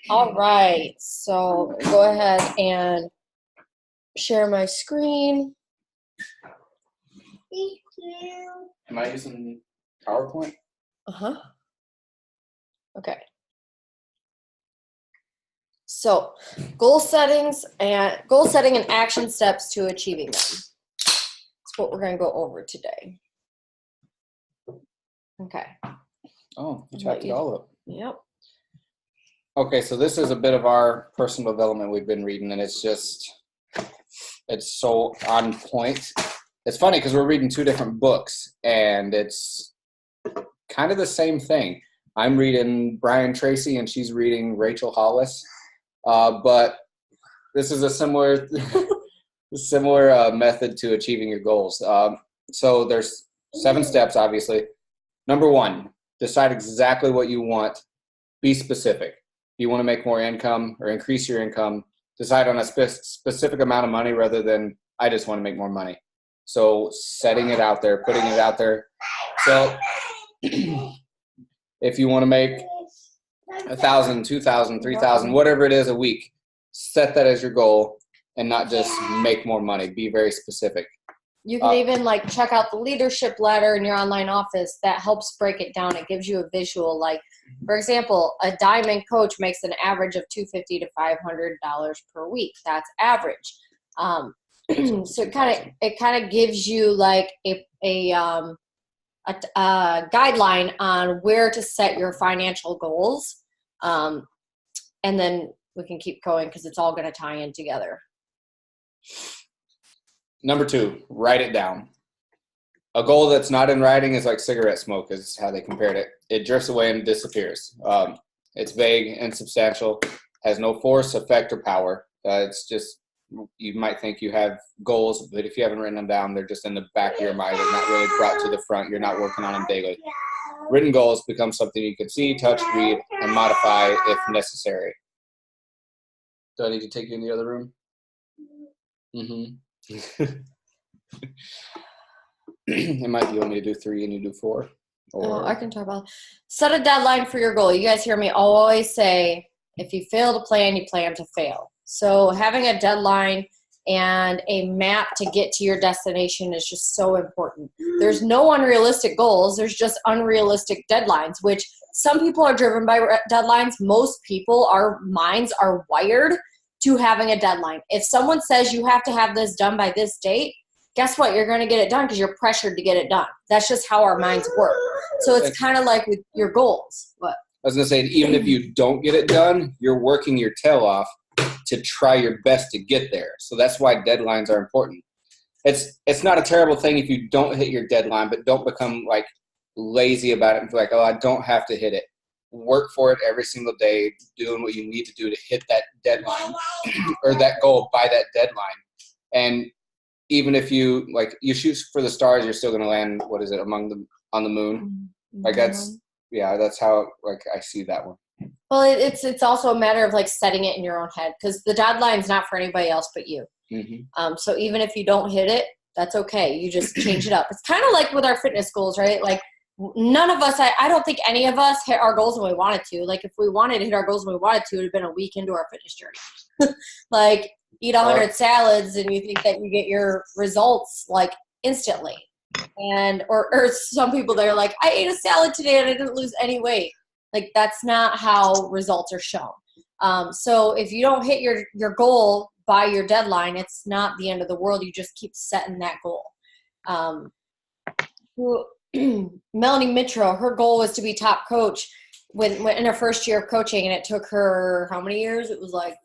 All right, so go ahead and share my screen. Thank you. Am I using PowerPoint? Uh-huh. Okay. So, goal setting and action steps to achieving them. That's what we're going to go over today. Okay. Oh, you typed it all up. Yep. Okay, so this is a bit of our personal development we've been reading, and it's so on point. It's funny because we're reading two different books, and it's kind of the same thing. I'm reading Brian Tracy, and she's reading Rachel Hollis, but this is a similar method to achieving your goals. So there's 7 steps, obviously. Number 1, decide exactly what you want. Be specific. You want to make more income or increase your income, decide on a specific amount of money rather than I just want to make more money. So setting it out there, putting it out there. So if you want to make 1,000, 2,000, 3,000, whatever it is a week, set that as your goal and not just make more money. Be very specific. You can even check out the leadership ladder in your online office. That helps break it down. It gives you a visual. Like, for example, a diamond coach makes an average of $250 to $500 per week. That's average. So it kind of gives you like a guideline on where to set your financial goals. And then we can keep going because it's all going to tie in together. Number 2, write it down. A goal that's not in writing is like cigarette smoke, is how they compared it. It drifts away and disappears. It's vague, insubstantial, has no force, effect, or power. It's just, you might think you have goals, but if you haven't written them down, they're just in the back of your mind. They're not really brought to the front. You're not working on them daily. Written goals become something you can see, touch, read, and modify if necessary. Do I need to take you in the other room? Mm-hmm. It might be you want me to do 3 and you do 4. I can talk about set a deadline for your goal. You guys hear me always say, if you fail to plan, you plan to fail. So having a deadline and a map to get to your destination is just so important. There's no unrealistic goals. There's just unrealistic deadlines, which some people are driven by deadlines. Most people, our minds are wired to having a deadline. If someone says you have to have this done by this date, guess what? You're going to get it done because you're pressured to get it done. That's just how our minds work. So it's kind of like with your goals. But I was going to say, even if you don't get it done, you're working your tail off to try your best to get there. So that's why deadlines are important. It's not a terrible thing if you don't hit your deadline, but don't become like lazy about it and feel like, oh, I don't have to hit it. Work for it every single day, doing what you need to do to hit that deadline or that goal by that deadline. And even if you shoot for the stars, you're still going to land, on the moon. Like that's how I see that one. Well, it's also a matter of setting it in your own head, because the deadline's not for anybody else but you. Mm-hmm. So even if you don't hit it, that's okay. You just change it up. It's kind of like with our fitness goals, right? Like none of us, I don't think any of us hit our goals when we wanted to. Like if we wanted to hit our goals when we wanted to, it would have been a week into our fitness journey. Like eat 100 salads and you think that you get your results instantly. And or some people, they're like, I ate a salad today and I didn't lose any weight. Like that's not how results are shown. So if you don't hit your goal by your deadline, it's not the end of the world. You just keep setting that goal. Melanie Mitro, her goal was to be top coach when in her first year of coaching, and it took her how many years? It was like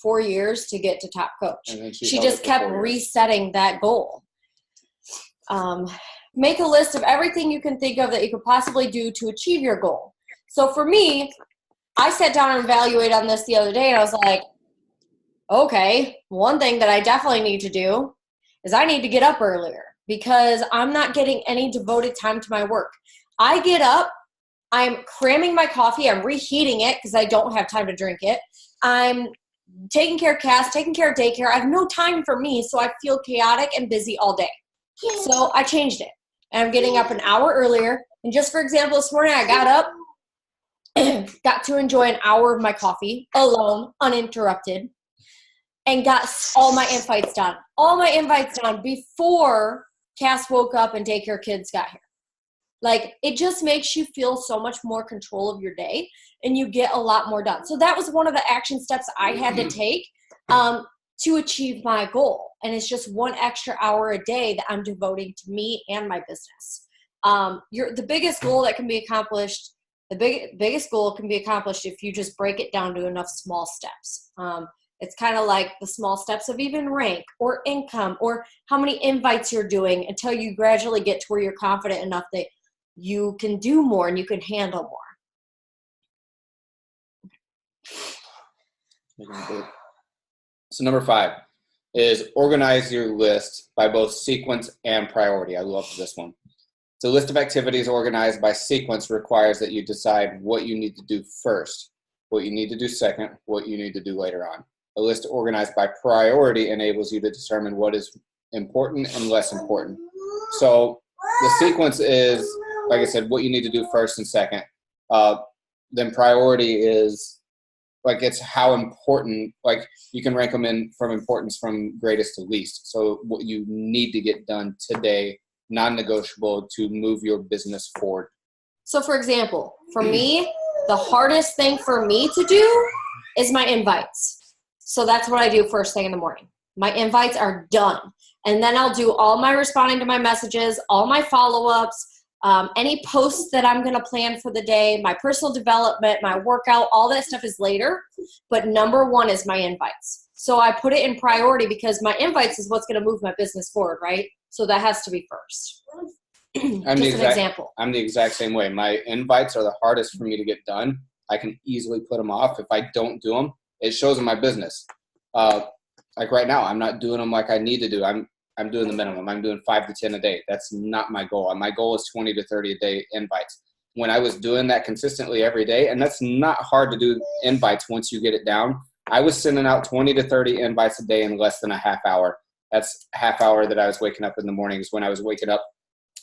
4 years to get to top coach. She just kept resetting that goal. Make a list of everything you can think of that you could possibly do to achieve your goal. So for me, I sat down and evaluated on this the other day, and I was like, okay, one thing that I definitely need to do is I need to get up earlier, because I'm not getting any devoted time to my work. I get up, I'm cramming my coffee, I'm reheating it because I don't have time to drink it. I'm taking care of Cass, taking care of daycare. I have no time for me, so I feel chaotic and busy all day. So I changed it, and I'm getting up an hour earlier. And just for example, this morning I got up, got to enjoy an hour of my coffee alone, uninterrupted, and got all my invites done. All my invites done before Cass woke up and daycare kids got here. Like, it just makes you feel so much more control of your day, and you get a lot more done. So that was one of the action steps I had to take to achieve my goal. And it's just one extra hour a day that I'm devoting to me and my business. The biggest goal that can be accomplished, biggest goal can be accomplished if you just break it down to enough small steps. It's kind of like the small steps of even rank or income or how many invites you're doing until you gradually get to where you're confident enough that you can do more and you can handle more. So number 5 is organize your list by both sequence and priority. I love this one. The list of activities organized by sequence requires that you decide what you need to do first, what you need to do second, what you need to do later on. A list organized by priority enables you to determine what is important and less important. So the sequence is, like I said, what you need to do first and second. Then priority is, like, it's how important, like, you can rank them in from importance from greatest to least. So what you need to get done today, non-negotiable, to move your business forward. So for example, for me, the hardest thing for me to do is my invites. So that's what I do first thing in the morning. My invites are done. And then I'll do all my responding to my messages, all my follow-ups, any posts that I'm going to plan for the day, my personal development, my workout, all that stuff is later. But number 1 is my invites. So I put it in priority because my invites is what's going to move my business forward, right? So that has to be first. Just an example. I'm the exact same way. My invites are the hardest for me to get done. I can easily put them off. If I don't do them, it shows in my business. Like right now, I'm not doing them like I need to do. I'm doing the minimum. I'm doing 5 to 10 a day. That's not my goal. My goal is 20 to 30 a day invites. When I was doing that consistently every day, and that's not hard to do invites once you get it down, I was sending out 20 to 30 invites a day in less than a half hour. That's a half hour that I was waking up in the mornings. When I was waking up,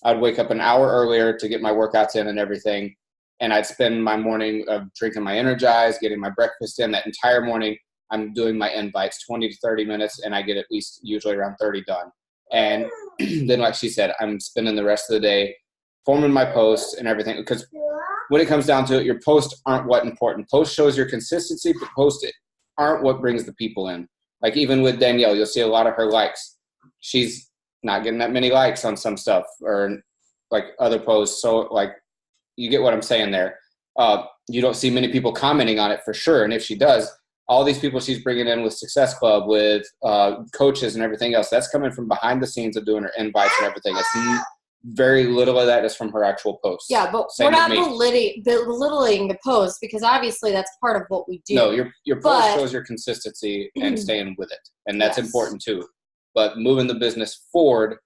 I'd wake up an hour earlier to get my workouts in and everything. And I'd spend my morning of drinking my Energize, getting my breakfast in. That entire morning, I'm doing my invites, 20 to 30 minutes, and I get at least usually around 30 done. And then, like she said, I'm spending the rest of the day forming my posts and everything. Because when it comes down to it, your posts aren't what important. Post shows your consistency, but posts aren't what brings the people in. Like even with Danielle, you'll see a lot of her likes. She's not getting that many likes on some stuff or like other posts. So like, you get what I'm saying there. You don't see many people commenting on it for sure. And if she does, all these people she's bringing in with Success Club, with coaches and everything else, that's coming from behind the scenes of doing her invites and everything. It's very little of that is from her actual posts. Yeah, but we're not belittling the post because obviously that's part of what we do. No, your post shows your consistency and staying with it. And that's important too. But moving the business forward,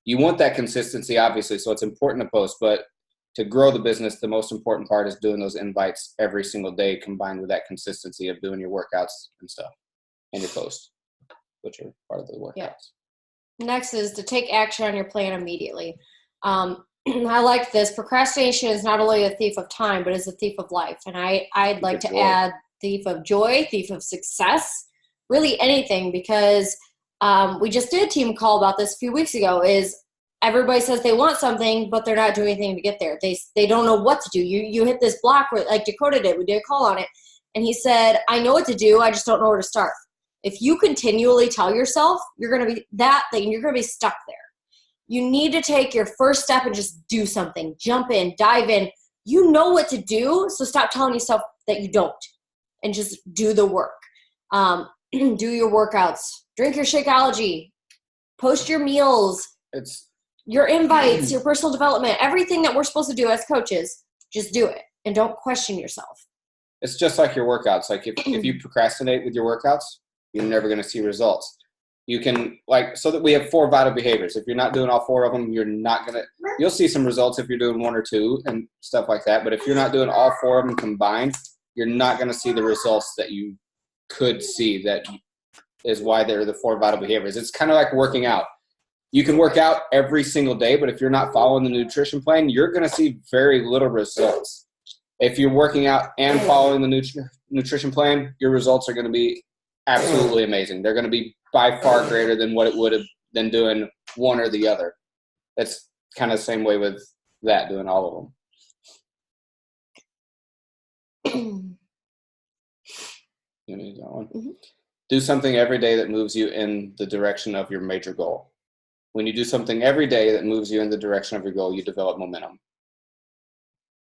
you want that consistency, obviously, so it's important to post. But to grow the business, the most important part is doing those invites every single day combined with that consistency of doing your workouts and stuff and your posts, which are part of the workouts. Yeah. Next is to take action on your plan immediately. I like this. Procrastination is not only a thief of time, but is a thief of life. And I'd like to add thief of joy, thief of success, really anything, because we just did a team call about this a few weeks ago. Is everybody says they want something, but they're not doing anything to get there. They don't know what to do. You hit this block where, like Dakota did. We did a call on it. And he said, I know what to do. I just don't know where to start. If you continually tell yourself you're going to be that thing, you're going to be stuck there. You need to take your first step and just do something. Jump in, dive in. You know what to do, so stop telling yourself that you don't and just do the work. Do your workouts. Drink your Shakeology. Post your meals. Your invites, your personal development, everything that we're supposed to do as coaches, just do it and don't question yourself. It's just like your workouts. Like if you procrastinate with your workouts, you're never going to see results. You can, like, so that we have 4 vital behaviors. If you're not doing all 4 of them, you'll see some results if you're doing 1 or 2 and stuff like that. But if you're not doing all 4 of them combined, you're not going to see the results that you could see. That is why they're the 4 vital behaviors. It's kind of like working out. You can work out every single day, but if you're not following the nutrition plan, you're going to see very little results. If you're working out and following the nutrition plan, your results are going to be absolutely amazing. They're going to be by far greater than what it would have been doing one or the other. That's kind of the same way with that, doing all of them. You need that one. Mm-hmm. Do something every day that moves you in the direction of your major goal. When you do something every day that moves you in the direction of your goal, you develop momentum.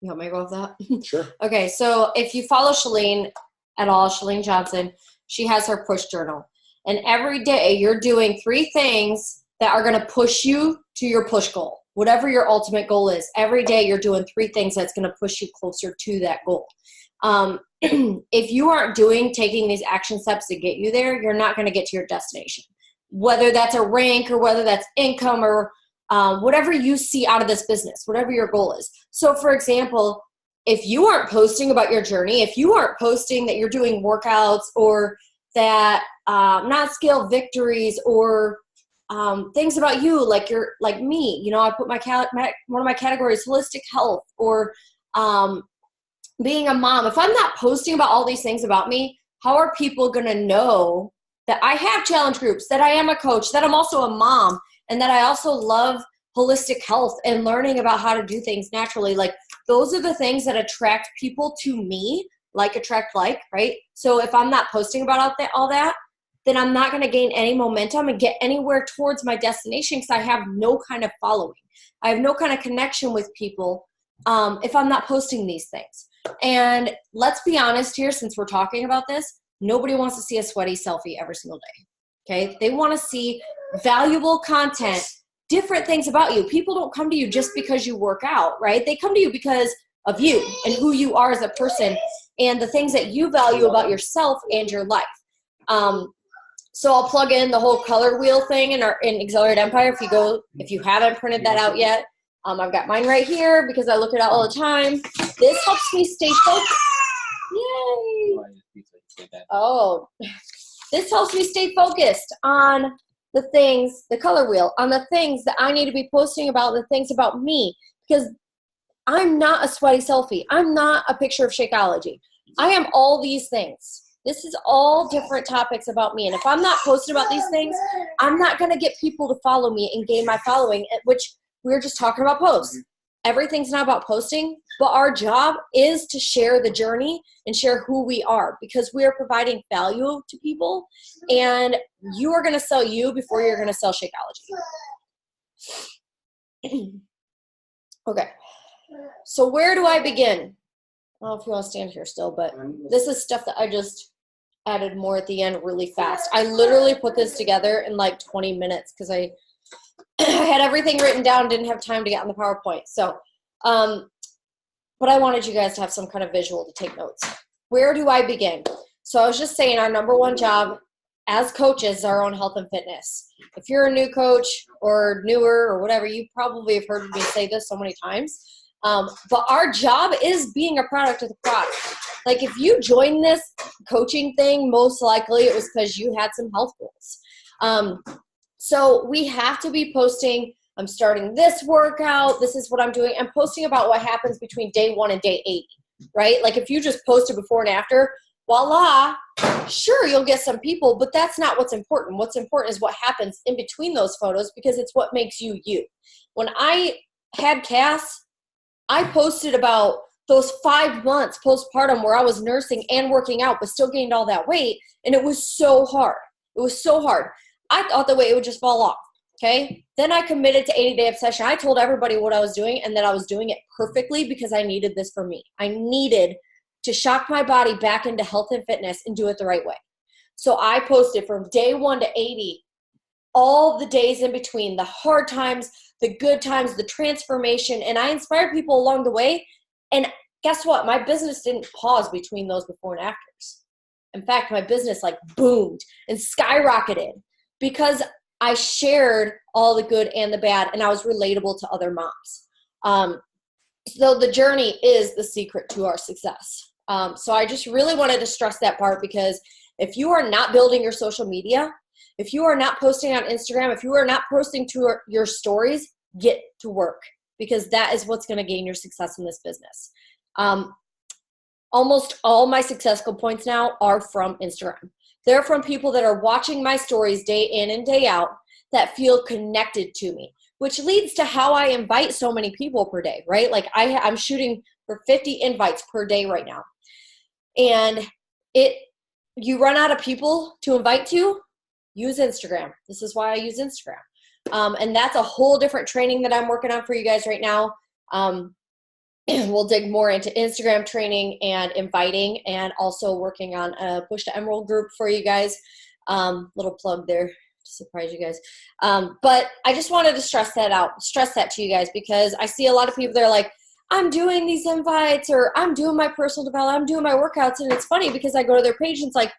You want me to go with that? Sure. Okay, so if you follow Chalene at all, Chalene Johnson, she has her push journal. And every day you're doing 3 things that are going to push you to your push goal. Whatever your ultimate goal is, every day you're doing 3 things that's going to push you closer to that goal. If you aren't taking these action steps to get you there, you're not going to get to your destination. Whether that's a rank or whether that's income or whatever you see out of this business, whatever your goal is. So for example, if you aren't posting about your journey, if you aren't posting that you're doing workouts or that non-scale victories or things about you, like me, you know, I put one of my categories, holistic health or being a mom. If I'm not posting about all these things about me, how are people going to know that I have challenge groups, that I am a coach, that I'm also a mom, and that I also love holistic health and learning about how to do things naturally? Like, those are the things that attract people to me, like attract like, right? So if I'm not posting about all that, then I'm not going to gain any momentum and get anywhere towards my destination because I have no kind of following. I have no kind of connection with people if I'm not posting these things. And let's be honest here, since we're talking about this, nobody wants to see a sweaty selfie every single day. Okay? They want to see valuable content, different things about you. People don't come to you just because you work out, right? They come to you because of you and who you are as a person and the things that you value about yourself and your life. So I'll plug in the whole color wheel thing in Accelerated Empire. If you haven't printed that out yet, I've got mine right here because I look it out all the time. This helps me stay focused. Yay! Oh, this helps me stay focused on the things, the color wheel, on the things that I need to be posting about, the things about me, because I'm not a sweaty selfie. I'm not a picture of Shakeology. I am all these things. This is all different topics about me. And if I'm not posting about these things, I'm not going to get people to follow me and gain my following, which we were just talking about posts. Everything's not about posting, but our job is to share the journey and share who we are because we are providing value to people, and you are going to sell you before you're going to sell Shakeology. Okay. So where do I begin? I don't know if you want to stand here still, but this is stuff that I just added more at the end really fast. I literally put this together in like 20 minutes because I had everything written down, didn't have time to get on the PowerPoint. So, but I wanted you guys to have some kind of visual to take notes. Where do I begin? So I was just saying our number one job as coaches is our own health and fitness. If you're a new coach or newer or whatever, you probably have heard me say this so many times. But our job is being a product of the product. Like if you join this coaching thing, most likely it was because you had some health goals. So we have to be posting, I'm starting this workout, this is what I'm doing. I'm posting about what happens between day 1 and day 80, right? Like if you just posted before and after, voila, sure, you'll get some people, but that's not what's important. What's important is what happens in between those photos because it's what makes you you. When I had Cass, I posted about those 5 months postpartum where I was nursing and working out, but still gained all that weight. And it was so hard. It was so hard. I thought the weight would just fall off. Okay. Then I committed to 80-day obsession. I told everybody what I was doing and that I was doing it perfectly because I needed this for me. I needed to shock my body back into health and fitness and do it the right way. So I posted from day 1 to 80, all the days in between, the hard times, the good times, the transformation, and I inspired people along the way. And guess what? My business didn't pause between those before and afters. In fact, my business like boomed and skyrocketed because I shared all the good and the bad, and I was relatable to other moms. So the journey is the secret to our success. So I just really wanted to stress that part because if you are not building your social media, if you are not posting on Instagram, if you are not posting to your stories, get to work because that is what's going to gain your success in this business. almost all my successful points now are from Instagram. They're from people that are watching my stories day in and day out that feel connected to me, which leads to how I invite so many people per day, right? Like I'm shooting for 50 invites per day right now. And you run out of people to invite to, use Instagram. This is why I use Instagram. And that's a whole different training that I'm working on for you guys right now. We'll dig more into Instagram training and inviting, and also working on a Push to Emerald group for you guys. Little plug there to surprise you guys. But I just wanted to stress that to you guys, because I see a lot of people, they're like, I'm doing these invites, or I'm doing my personal development, I'm doing my workouts. And it's funny because I go to their page and it's like,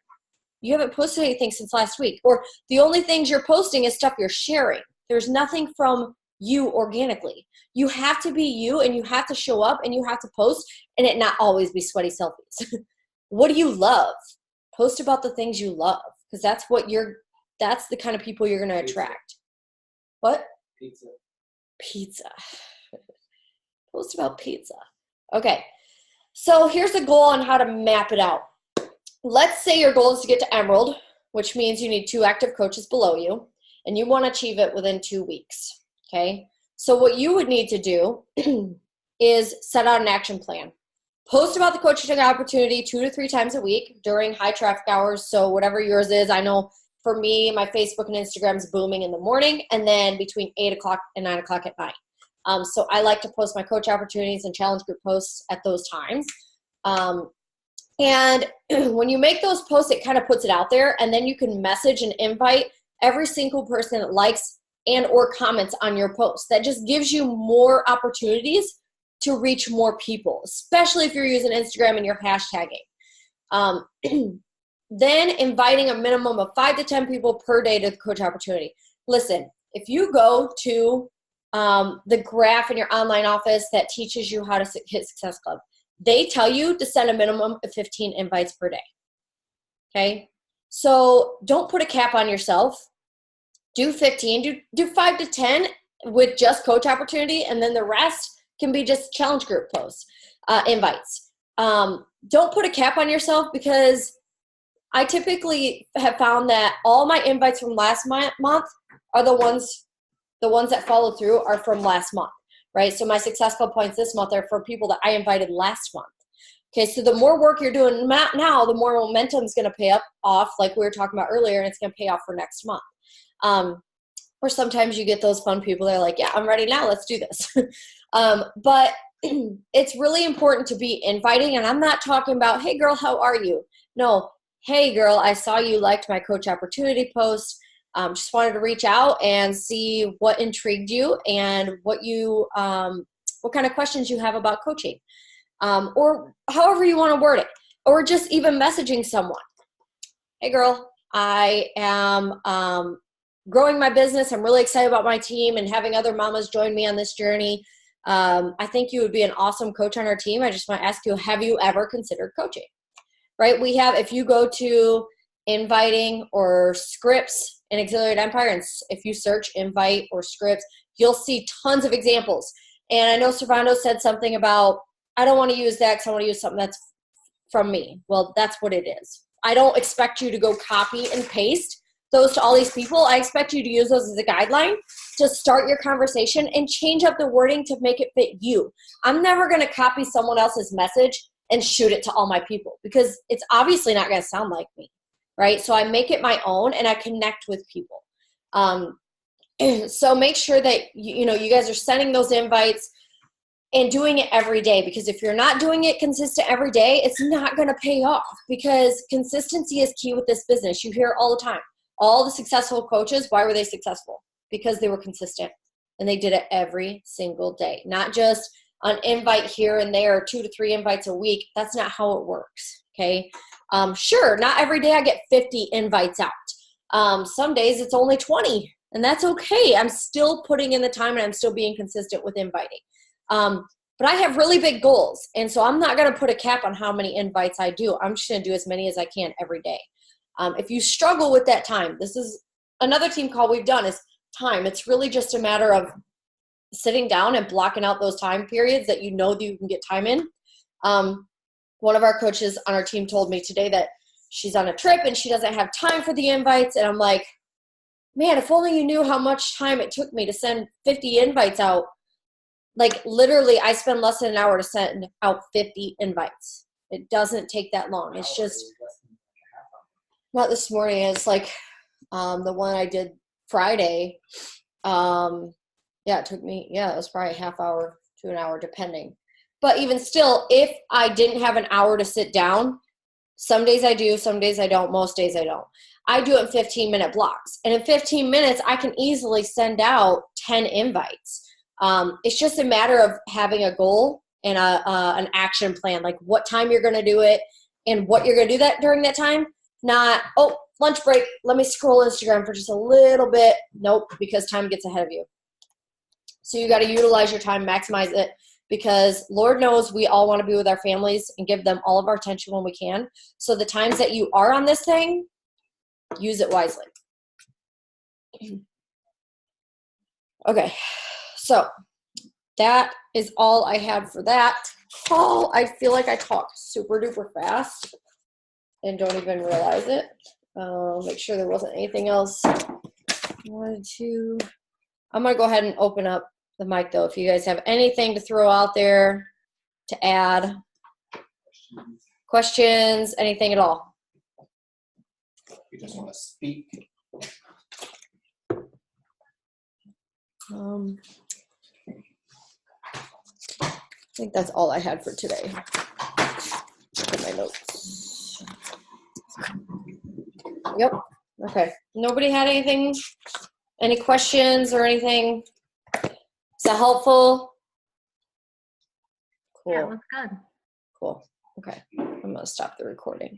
you haven't posted anything since last week. Or the only things you're posting is stuff you're sharing. There's nothing from you organically. You have to be you, and you have to show up, and you have to post, and it not always be sweaty selfies. What do you love? Post about the things you love, because that's the kind of people you're going to attract. What? Pizza. Post about pizza. Okay. So here's the goal on how to map it out. Let's say your goal is to get to Emerald, which means you need 2 active coaches below you, and you want to achieve it within 2 weeks. Okay. So what you would need to do is set out an action plan. Post about the coaching opportunity 2 to 3 times a week during high traffic hours. So whatever yours is, I know for me, my Facebook and Instagram is booming in the morning, and then between 8 o'clock and 9 o'clock at night. So I like to post my coach opportunities and challenge group posts at those times. And when you make those posts, it kind of puts it out there, and then you can message and invite every single person that likes and or comments on your post. That just gives you more opportunities to reach more people, especially if you're using Instagram and you're hashtagging. Then inviting a minimum of 5 to 10 people per day to the coach opportunity. Listen, if you go to the graph in your online office that teaches you how to hit Success Club, they tell you to send a minimum of 15 invites per day. Okay? So don't put a cap on yourself. Do 15, do 5 to 10 with just coach opportunity, and then the rest can be just challenge group posts, invites. Don't put a cap on yourself, because I typically have found that all my invites from last month are the ones that follow through are from last month, right? So my successful points this month are for people that I invited last month. Okay, so the more work you're doing now, the more momentum is going to pay off, like we were talking about earlier, and it's going to pay off for next month. Or sometimes you get those fun people that are like, yeah, I'm ready now, let's do this. But it's really important to be inviting, and I'm not talking about, hey girl, how are you? No, hey girl, I saw you liked my coach opportunity post. Just wanted to reach out and see what intrigued you and what kind of questions you have about coaching, or however you want to word it, or just even messaging someone. Hey girl, I am growing my business. I'm really excited about my team and having other mamas join me on this journey. I think you would be an awesome coach on our team. I just want to ask you, have you ever considered coaching? Right? We have, if you go to inviting or scripts in Exhilarated Empire, and if you search invite or scripts, you'll see tons of examples. And I know Servando said something about, I don't want to use that because I want to use something that's from me. Well, that's what it is. I don't expect you to go copy and paste those to all these people. I expect you to use those as a guideline to start your conversation and change up the wording to make it fit you. I'm never going to copy someone else's message and shoot it to all my people, because it's obviously not going to sound like me, right? So I make it my own, and I connect with people. So make sure that you guys are sending those invites and doing it every day, because if you're not doing it consistent every day, it's not going to pay off, because consistency is key with this business. You hear it all the time. All the successful coaches, why were they successful? Because they were consistent, and they did it every single day, not just an invite here and there, 2 to 3 invites a week. That's not how it works. Okay. Sure. Not every day I get 50 invites out. Some days it's only 20, and that's okay. I'm still putting in the time, and I'm still being consistent with inviting. But I have really big goals. And so I'm not going to put a cap on how many invites I do. I'm just going to do as many as I can every day. If you struggle with that time, this is another team call we've done, is time. It's really just a matter of sitting down and blocking out those time periods that you know that you can get time in. one of our coaches on our team told me today that she's on a trip and she doesn't have time for the invites. And I'm like, man, if only you knew how much time it took me to send 50 invites out. Like literally I spend less than an hour to send out 50 invites. It doesn't take that long. It's just not this morning. It's like the one I did Friday. It took me, it was probably a half hour to an hour depending. But even still, if I didn't have an hour to sit down, some days I do, some days I don't, most days I don't. I do it in 15-minute blocks. And in 15 minutes, I can easily send out 10 invites. It's just a matter of having a goal and an action plan, like what time you're going to do it and what you're going to do that during that time. Not, lunch break, let me scroll Instagram for just a little bit. Nope, because time gets ahead of you. So you got to utilize your time, maximize it, because Lord knows we all want to be with our families and give them all of our attention when we can. So the times that you are on this thing, use it wisely. Okay, so that is all I had for that. Oh, I feel like I talked super duper fast and don't even realize it. Make sure there wasn't anything else. I'm going to go ahead and open up the mic, though, if you guys have anything to throw out there to add. Questions, anything at all. You just want to speak. I think that's all I had for today. Look at my notes. Yep. Okay. Nobody had anything? Any questions or anything? Is that helpful? Cool. Yeah, it looks good. Cool. Okay. I'm going to stop the recording.